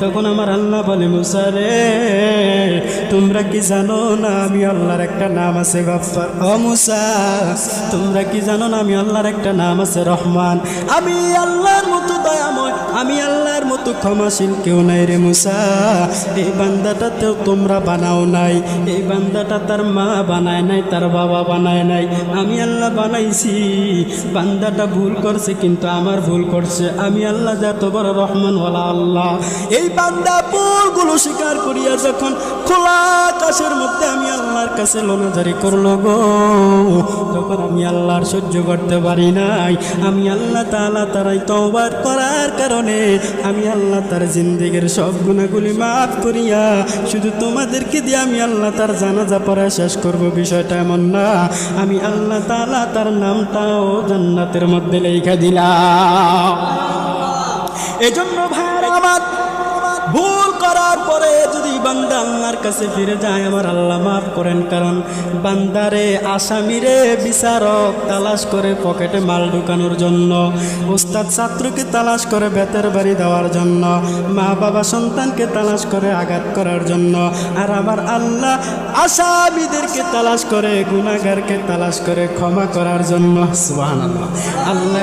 তখন আমার আল্লাহ বলে মুসা রে তোমরা কি জানো না আমি আল্লাহর একটা নাম আছে গফফার। ও মুসা তোমরা কি জানো না আমি আল্লাহর একটা নাম আছে রহমান। আমি আল্লাহর মতো দয়াময়, আমি আল্লাহর মতো ক্ষমাশীল কেউ নাই রে মুসা। এই বান্দাটা তো তোমরা বানাও নাই, এই বান্দাটা তার মা বানায় নাই, তার বাবা বানায় নাই, আমি আল্লাহ বানাইছি। বান্দাটা ভুল করছে কিন্তু আমার ভুল করছে, আমি আল্লাহ যত বড় রহমানওয়ালা আল্লাহ। এই বান্দা ভুলগুলো স্বীকার করিয়া যখন খোলা আকাশের মধ্যে আমি আল্লাহর কাছে লোনাজারি করলো গো, তখন আমি আল্লাহর সহ্য করতে পারি নাই। আমি আল্লাহ তাআলা তারাই তওবা করার কারণে আমি আল্লাহ তার জিন্দেগির সব গুনাহগুলি মাফ করিয়া শুধু তোমাদেরকে দিয়ে আমি আল্লাহ তার জানাজা পড়া শেষ করব। বিষয়টা এমন না, আমি আল্লাহ তাআলা তার নামটাও জান্নাতের মধ্যে লেখা দিলাম। এজন্য ভাইরা আমার, ভুল করার পরে যদি বান্দা আল্লাহর কাছে ফিরে যায় আমার আল্লাহ মাফ করেন। কারণ বান্দারে আসামিরে বিচারক তালাশ করে পকেটে মাল ঢুকানোর জন্য, ওস্তাদ ছাত্রকে তালাশ করে বেতের বাড়ি দেওয়ার জন্য, মা বাবা সন্তানকে তালাশ করে আঘাত করার জন্য, আর আমার আল্লাহ আসামিদেরকে তালাশ করে, গুনাহগারকে তালাশ করে ক্ষমা করার জন্য। সুবহানাল্লাহ। আল্লাহ